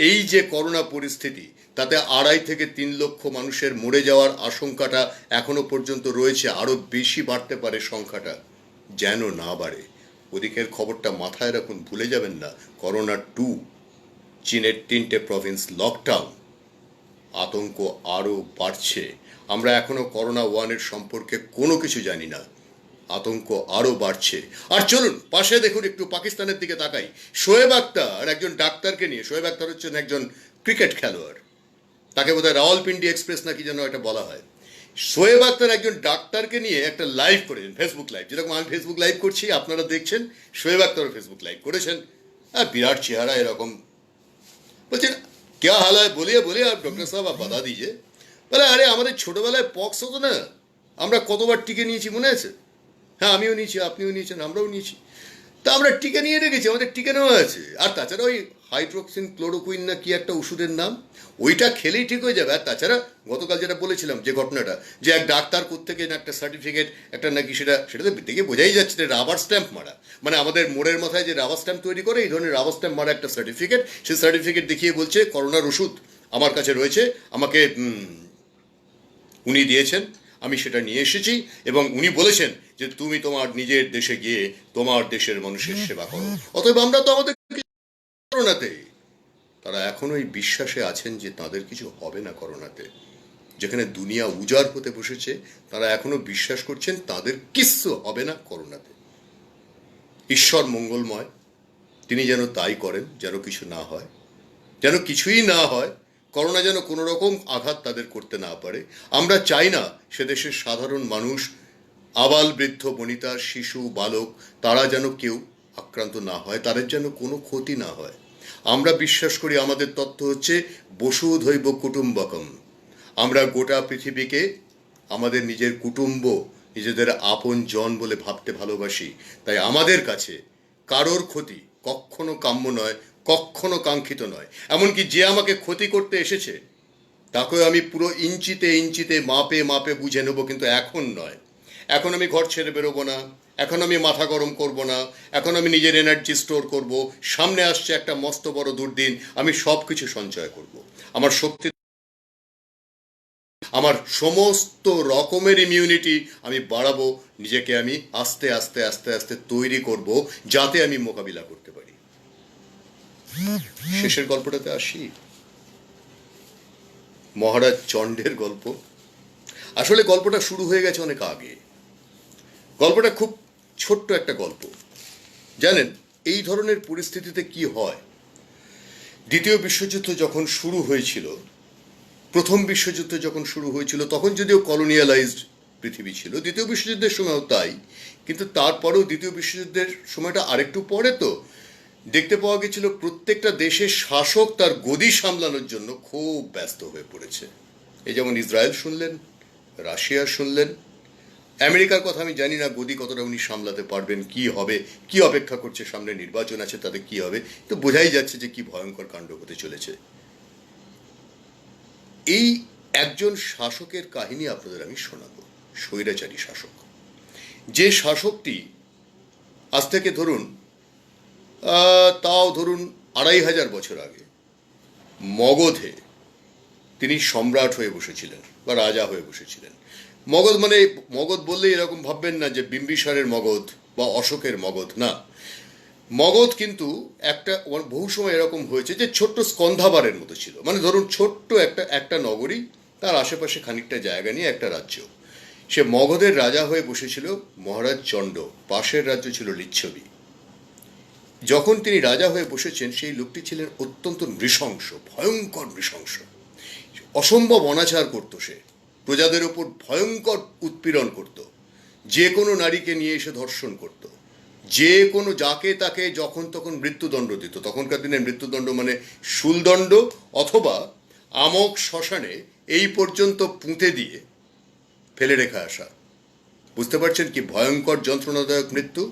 এই যে করোনা পরিস্থিতি, তাতে 2.5 থেকে 3 লক্ষ মানুষের মরে যাওয়ার আশঙ্কাটা এখনো পর্যন্ত রয়েছে। আরও বেশি বাড়তে পারে সংখ্যাটা, যেন না বাড়ে। ওদিকের খবরটা মাথায় রাখুন, ভুলে যাবেন না। করোনা 2, চীনের 3টে প্রভিন্স লকডাউন, আতঙ্ক আরও বাড়ছে। আমরা এখনো করোনা 1-এর সম্পর্কে কোনো কিছু জানি না, আতঙ্ক আরও বাড়ছে। আর চলুন পাশে দেখুন, একটু পাকিস্তানের দিকে তাকাই। শোয়েব আক্তার একজন ডাক্তারকে নিয়ে, শোয়েব আক্তার হচ্ছেন একজন ক্রিকেট খেলোয়াড়, তাকে বোধহয় রাওয়ালপিন্ডি এক্সপ্রেস না কি যেন এটা বলা হয়। শোয়েব আখতার একজন ডাক্তারকে নিয়ে একটা লাইভ করেছেন, ফেসবুক লাইভ, যেরকম আমি ফেসবুক লাইভ করছি আপনারা দেখছেন, শোয়েব আখতারও ফেসবুক লাইভ করেছেন। আর বিরাট চেহারা এরকম, বলছেন क्या हाल है बोलिए बोलिए आप डॉक्टर साहब आप बता दीजिए। বলে আরে আমাদের ছোটবেলায় পক্স হতো না, আমরা কতবার টিকে নিয়েছি মনে আছে? হ্যাঁ আমিও নিয়েছি, আপনিও নিয়েছেন, আমরাও নিয়েছি। তা আমরা টিকে নিয়ে রেখেছি, আমাদের টিকে নেওয়া আছে। আর তাছাড়া ওই হাইড্রোক্সিন ক্লোরোকুইন না কি একটা ওষুধের নাম, ওইটা খেলেই ঠিক হয়ে যাবে। আর তাছাড়া গতকাল যেটা বলেছিলাম যে ঘটনাটা, যে এক ডাক্তার কোত্থেকে একটা সার্টিফিকেট একটা নাকি সেটাতে দেখে বোঝাই যাচ্ছে যে রাবার স্ট্যাম্প মারা, মানে আমাদের মোড়ের মাথায় যে রাবার স্ট্যাম্প তৈরি করে এই ধরনের রাবার স্ট্যাম্প মারা একটা সার্টিফিকেট, সেই সার্টিফিকেট দেখিয়ে বলছে করোনার ওষুধ আমার কাছে রয়েছে, আমাকে উনি দিয়েছেন, আমি সেটা নিয়ে এসেছি, এবং উনি বলেছেন যে তুমি তোমার নিজের দেশে গিয়ে তোমার দেশের মানুষের সেবা করো। অতএব আমরা তো আমাদের করোনাতে, তারা এখনো এই বিশ্বাসে আছেন যে তাদের কিছু হবে না করোনাতে। যেখানে দুনিয়া উজাড় হতে বসেছে তারা এখনো বিশ্বাস করছেন তাদের কিচ্ছু হবে না করোনাতে। ঈশ্বর মঙ্গলময়, তিনি যেন তাই করেন, যেন কিছু না হয়, যেন কিছুই না হয়, করোনা যেন কোনো রকম আঘাত তাদের করতে না পারে। আমরা চাই না সে দেশের সাধারণ মানুষ, আবাল বৃদ্ধ বনিতা শিশু বালক, তারা যেন কেউ আক্রান্ত না হয়, তাদের যেন কোনো ক্ষতি না হয়। আমরা বিশ্বাস করি, আমাদের তত্ত্ব হচ্ছে বসুধৈব কুটুম্বকম, আমরা গোটা পৃথিবীকে আমাদের নিজের কুটুম্ব, নিজেদের আপন জন বলে ভাবতে ভালোবাসি। তাই আমাদের কাছে কারোর ক্ষতি কখনো কাম্য নয়, কখনো কাঙ্ক্ষিত নয়। এমনকি যে আমাকে ক্ষতি করতে এসেছে তাকেও আমি পুরো ইঞ্চিতে ইঞ্চিতে মাপে মাপে বুঝে নেব, কিন্তু এখন নয়। এখন আমি ঘর ছেড়ে বেরোবো না, এখন আমি মাথা গরম করব না, এখন আমি নিজের এনার্জি স্টোর করব। সামনে আসছে একটা মস্ত বড় দুর্দিন, আমি সব কিছু সঞ্চয় করব। আমার শক্তি, আমার সমস্ত রকমের ইমিউনিটি আমি বাড়াবো, নিজেকে আমি আস্তে আস্তে আস্তে আস্তে তৈরি করব যাতে আমি মোকাবিলা করতে পারি। শেষের গল্পটাতে আসি, মহারাজ চণ্ডের গল্প। আসলে গল্পটা শুরু হয়ে গেছে অনেক আগে। গল্পটা খুব ছোট্ট একটা গল্প। জানেন এই ধরনের পরিস্থিতিতে কি হয়? দ্বিতীয় বিশ্বযুদ্ধ যখন শুরু হয়েছিল, প্রথম বিশ্বযুদ্ধ যখন শুরু হয়েছিল, তখন যদিও কলোনিয়ালাইজড পৃথিবী ছিল, দ্বিতীয় বিশ্বযুদ্ধের সময়ও তাই, কিন্তু তারপরেও দ্বিতীয় বিশ্বযুদ্ধের সময়টা আরেকটু পরে, তো দেখতে পাওয়া গেছিল প্রত্যেকটা দেশের শাসক তার গদি সামলানোর জন্য খুব ব্যস্ত হয়ে পড়েছে। এই যেমন ইসরায়েল শুনলেন, রাশিয়া শুনলেন, আমেরিকার কথা আমি জানি না গদি কতটা উনি সামলাতে পারবেন, কি হবে, কি অপেক্ষা করছে, সামনে নির্বাচন আছে, তাতে কি হবে, তো বোঝাই যাচ্ছে যে কি ভয়ঙ্কর কাণ্ড হতে চলেছে। এই একজন শাসকের কাহিনী আপনাদের আমি শোনাবো, স্বৈরাচারী শাসক। যে শাসকটি আজ থেকে ধরুন তাও ধরুন 2500 বছর আগে মগধে তিনি সম্রাট হয়ে বসেছিলেন বা রাজা হয়ে বসেছিলেন। মগধ মানে, মগধ বললে এরকম ভাববেন না যে বিম্বিসারের মগধ বা অশোকের মগধ, না। মগধ কিন্তু একটা বহু সময় এরকম হয়েছে যে ছোট্ট স্কন্ধাবারের মতো ছিল, মানে ধরুন ছোট্ট একটা নগরী, তার আশেপাশে খানিকটা জায়গা নিয়ে একটা রাজ্য। সে মগধের রাজা হয়ে বসেছিল মহারাজ চণ্ড, পাশের রাজ্য ছিল লিচ্ছবি। যখন তিনি রাজা হয়ে বসেছেন সেই লোকটি ছিলেন অত্যন্ত নৃশংস, ভয়ঙ্কর নৃশংস, অসম্ভব অনাচার করত। সে প্রজাদের ওপর ভয়ঙ্কর উৎপীড়ন করত, যে কোনো নারীকে নিয়ে এসে ধর্ষণ করত, যে কোনো যাকে তাকে যখন তখন মৃত্যুদণ্ড দিত। তখনকার দিনে মৃত্যুদণ্ড মানে শুলদণ্ড অথবা আমক শ্মশানে এই পর্যন্ত পুঁতে দিয়ে ফেলে রেখে আসা। বুঝতে পারছেন কি ভয়ঙ্কর যন্ত্রণাদায়ক মৃত্যু।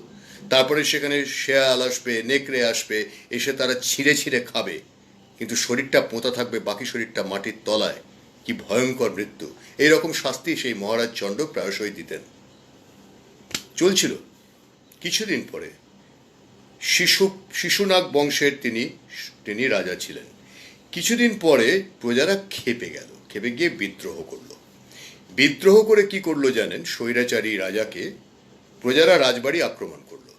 তারপরে সেখানে শেয়াল আসবে, নেকড়ে আসবে, এসে তারা ছিঁড়ে ছিঁড়ে খাবে, কিন্তু শরীরটা পোঁতা থাকবে, বাকি শরীরটা মাটির তলায়। কি ভয়ঙ্কর মৃত্যু! এইরকম শাস্তি সেই মহারাজ চণ্ড প্রায়শই দিতেন। চলছিল। কিছুদিন পরে শিশুনাগ বংশের তিনি রাজা ছিলেন। কিছুদিন পরে প্রজারা খেপে গেল, খেপে গিয়ে বিদ্রোহ করলো। বিদ্রোহ করে কি করলো জানেন? স্বৈরাচারী রাজাকে প্রজারা রাজবাড়ি আক্রমণ করলো।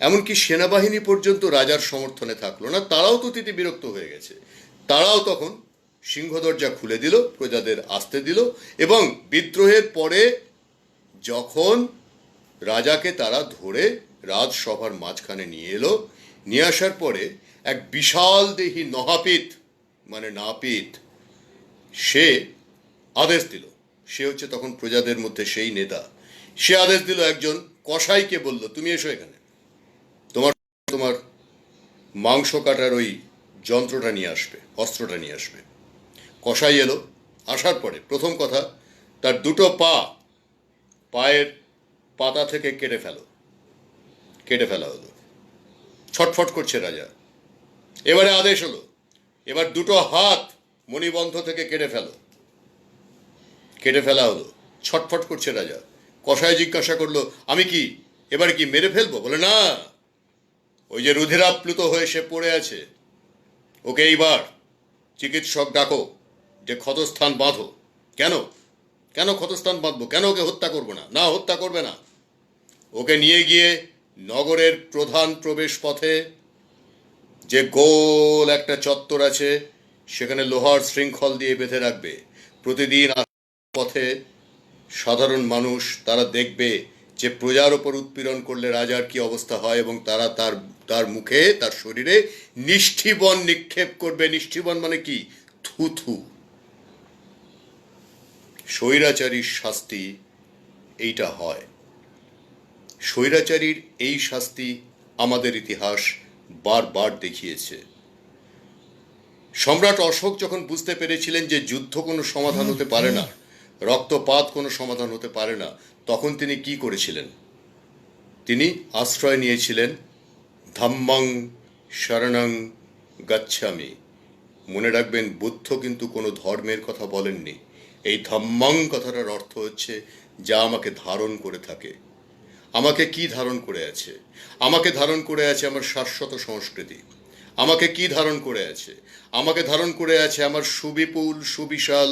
এমনকি সেনাবাহিনী পর্যন্ত রাজার সমর্থনে থাকলো না, তারাও তো তিতি বিরক্ত হয়ে গেছে। তারাও তখন সিংহদরজা খুলে দিল, প্রজাদের আসতে দিল, এবং বিদ্রোহের পরে যখন রাজাকে তারা ধরে রাজসভার মাঝখানে নিয়ে এলো, নিয়ে আসার পরে এক বিশাল দেহী নহাপিত মানে নাপিত সে আদেশ দিল সে হচ্ছে তখন প্রজাদের মধ্যে সেই নেতা। সে আদেশ দিল, একজন কসাইকে বলল, তুমি এসো এখানে, তোমার তোমার মাংস কাটার ওই যন্ত্রটা নিয়ে আসবে, অস্ত্রটা নিয়ে আসবে। কসাই এলো। আসার পরে প্রথম কথা, তার দুটো পায়ের পাতা থেকে কেটে ফেলা হলো। ছটফট করছে রাজা। এবারে আদেশ হলো, এবার দুটো হাত মণিবন্ধ থেকে কেটে ফেলা হলো। ছটফট করছে রাজা। কসাই জিজ্ঞাসা করলো, আমি কি এবারে কি মেরে ফেলবো? বলে, না, ওই যে রুধিরাপ্লুত হয়ে সে পড়ে আছে, ওকে এইবার চিকিৎসক ডাকো, যে ক্ষতস্থান বাঁধো। কেন কেন ক্ষতস্থান বাঁধবো? কেন ওকে হত্যা করবো না? না, হত্যা করবে না। ওকে নিয়ে গিয়ে নগরের প্রধান প্রবেশ পথে যে গোল একটা চত্বর আছে, সেখানে লোহার শৃঙ্খল দিয়ে বেঁধে রাখবে। প্রতিদিন পথে সাধারণ মানুষ তারা দেখবে যে প্রজার ওপর উৎপীড়ন করলে রাজার কি অবস্থা হয়, এবং তারা তার মুখে, তার শরীরে নিষ্ঠিবন নিক্ষেপ করবে। নিষ্ঠিবন মানে কি? থুথু। স্বৈরাচারীর শাস্তি এইটা হয়। স্বৈরাচারীর এই শাস্তি আমাদের ইতিহাস বারবার দেখিয়েছে। সম্রাট অশোক যখন বুঝতে পেরেছিলেন যে যুদ্ধ কোনো সমাধান হতে পারে না, রক্তপাত কোনো সমাধান হতে পারে না, তখন তিনি কি করেছিলেন? তিনি আশ্রয় নিয়েছিলেন ধাম্মাং শরণং গচ্ছামি। মনে রাখবেন, বুদ্ধ কিন্তু কোনো ধর্মের কথা বলেননি। এই ধাম্মাং কথাটার অর্থ হচ্ছে যা আমাকে ধারণ করে থাকে। আমাকে কি ধারণ করে আছে? আমাকে ধারণ করে আছে আমার শাশ্বত সংস্কৃতি। আমাকে কি ধারণ করে আছে? আমাকে ধারণ করে আছে আমার সুবিপুল, সুবিশাল,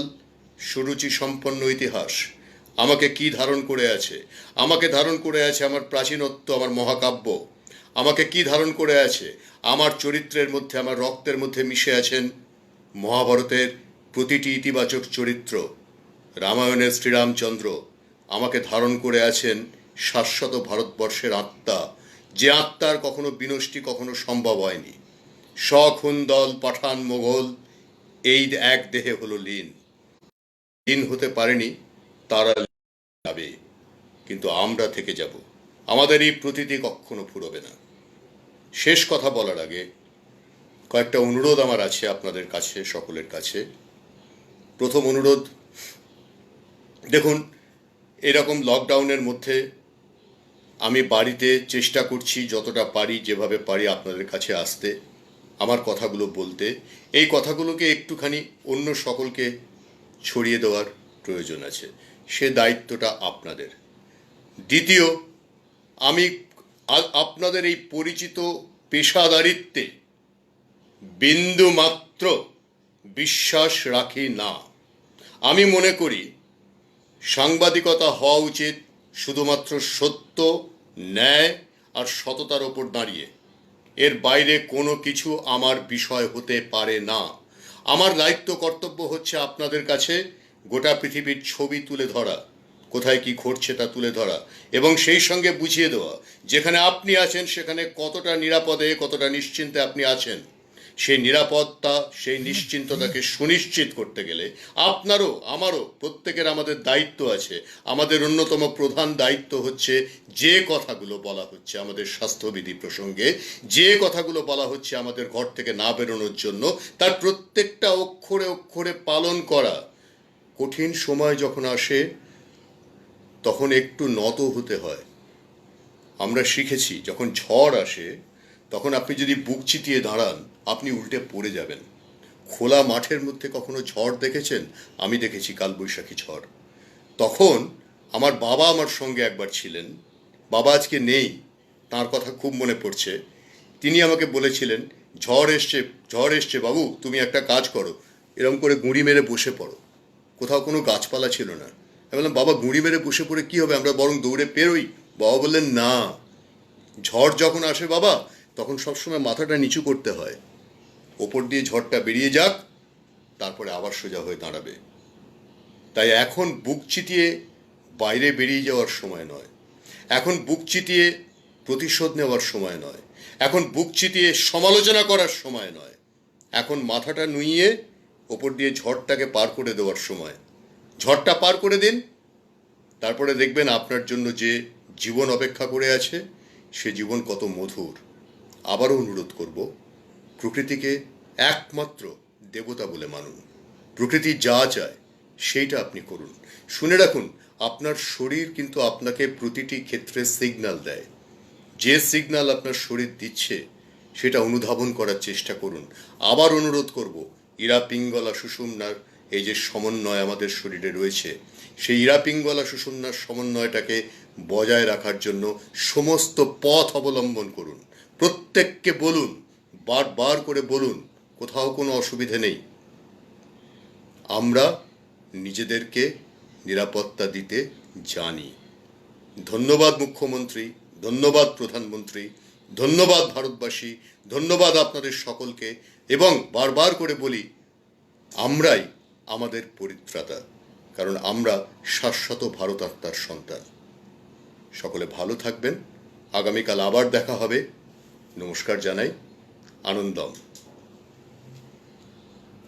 সুরুচি সম্পন্ন ইতিহাস। আমাকে কি ধারণ করে আছে? আমাকে ধারণ করে আছে আমার প্রাচীনত্ব, আমার মহাকাব্য। আমাকে কি ধারণ করে আছে? আমার চরিত্রের মধ্যে, আমার রক্তের মধ্যে মিশে আছেন মহাভারতের প্রতিটি ইতিবাচক চরিত্র। রামায়ণের শ্রীরামচন্দ্র। আমাকে ধারণ করে আছেন শাশ্বত ভারতবর্ষের আত্মা, যে আত্মার কখনো বিনষ্টি কখনো সম্ভব হয়নি। শখুন দল, পাঠান, মোগল এই এক দেহে হলো লীন হতে পারেনি। তারা যাবে, কিন্তু আমরা থেকে যাব। আমাদের এই প্রতীতি কখনো ফুরবে না। শেষ কথা বলার আগে কয়েকটা অনুরোধ আমার আছে আপনাদের কাছে, সকলের কাছে। প্রথম অনুরোধ, দেখুন, এরকম লকডাউনের মধ্যে আমি বাড়িতে চেষ্টা করছি যতটা পারি, যেভাবে পারি আপনাদের কাছে আসতে, আমার কথাগুলো বলতে। এই কথাগুলোকে একটুখানি অন্য সকলকে ছড়িয়ে দেওয়ার প্রয়োজন আছে। সে দায়িত্বটা আপনাদের। দ্বিতীয়, আমি আপনাদের এই পরিচিত পেশাদারিত্বে বিন্দু মাত্র বিশ্বাস রাখি না। আমি মনে করি সাংবাদিকতা হওয়া উচিত শুধুমাত্র সত্য, ন্যায় আর সততার ওপর দাঁড়িয়ে। এর বাইরে কোনো কিছু আমার বিষয় হতে পারে না। আমার দায়িত্ব, কর্তব্য হচ্ছে আপনাদের কাছে গোটা পৃথিবীর ছবি তুলে ধরা, কোথায় কি ঘটছে তা তুলে ধরা, এবং সেই সঙ্গে বুঝিয়ে দেওয়া যেখানে আপনি আছেন সেখানে কতটা নিরাপদে, কতটা নিশ্চিন্তে আপনি আছেন। সেই নিরাপত্তা, সেই নিশ্চিন্ততাকে সুনিশ্চিত করতে গেলে আপনারও, আমারও, প্রত্যেকের আমাদের দায়িত্ব আছে। আমাদের অন্যতম প্রধান দায়িত্ব হচ্ছে যে কথাগুলো বলা হচ্ছে আমাদের স্বাস্থ্যবিধি প্রসঙ্গে, যে কথাগুলো বলা হচ্ছে আমাদের ঘর থেকে না বেরোনোর জন্য, তার প্রত্যেকটা অক্ষরে অক্ষরে পালন করা। কঠিন সময় যখন আসে তখন একটু নত হতে হয়। আমরা শিখেছি যখন ঝড় আসে তখন আপনি যদি বুক চিতিয়ে দাঁড়ান, আপনি উল্টে পড়ে যাবেন। খোলা মাঠের মধ্যে কখনো ঝড় দেখেছেন? আমি দেখেছি কালবৈশাখী ঝড়। তখন আমার বাবা আমার সঙ্গে একবার ছিলেন। বাবা আজকে নেই, তার কথা খুব মনে পড়ছে। তিনি আমাকে বলেছিলেন, ঝড় এসছে বাবু, তুমি একটা কাজ করো, এরকম করে গুঁড়ি মেরে বসে পড়ো। কোথাও কোনো গাছপালা ছিল না। আমি বললাম, বাবা গুঁড়ি মেরে বসে পড়ে কী হবে, আমরা বরং দৌড়ে পেরোই। বাবা বললেন, না, ঝড় যখন আসে বাবা, তখন সবসময় মাথাটা নিচু করতে হয়, ওপর দিয়ে ঝড়টা বেরিয়ে যাক, তারপরে আবার সোজা হয়ে দাঁড়াবে। তাই এখন বুক চিতিয়ে বাইরে বেরিয়ে যাওয়ার সময় নয়, এখন বুক চিতিয়ে প্রতিশোধ নেওয়ার সময় নয়, এখন বুক চিতিয়ে সমালোচনা করার সময় নয়। এখন মাথাটা নুইয়ে ওপর দিয়ে ঝড়টাকে পার করে দেওয়ার সময়। ঝড়টা পার করে দিন, তারপরে দেখবেন আপনার জন্য যে জীবন অপেক্ষা করে আছে সে জীবন কত মধুর। আবারও অনুরোধ করব, প্রকৃতিকে একমাত্র দেবতা বলে মানুন। প্রকৃতি যা চায় সেইটা আপনি করুন। শুনে রাখুন, আপনার শরীর কিন্তু আপনাকে প্রতিটি ক্ষেত্রে সিগন্যাল দেয়। যে সিগন্যাল আপনার শরীর দিচ্ছে সেটা অনুধাবন করার চেষ্টা করুন। আবার অনুরোধ করব, ইরা পিঙ্গলা সুষুম্নার এই যে সমন্বয় আমাদের শরীরে রয়েছে, সেই ইরা পিঙ্গলা সুষুম্নার সমন্বয়টাকে বজায় রাখার জন্য সমস্ত পথ অবলম্বন করুন। প্রত্যেককে বলুন, বারবার করে বলুন, কোথাও কোনো অসুবিধে নেই। আমরা নিজেদেরকে নিরাপত্তা দিতে জানি। ধন্যবাদ মুখ্যমন্ত্রী, ধন্যবাদ প্রধানমন্ত্রী, ধন্যবাদ ভারতবাসী, ধন্যবাদ আপনাদের সকলকে। এবং বারবার করে বলি, আমরাই আমাদের পরিত্রাতা, কারণ আমরা শাশ্বত ভারত আত্মার সন্তান। সকলে ভালো থাকবেন। আগামীকাল আবার দেখা হবে। নমস্কার জানাই। আনন্দম।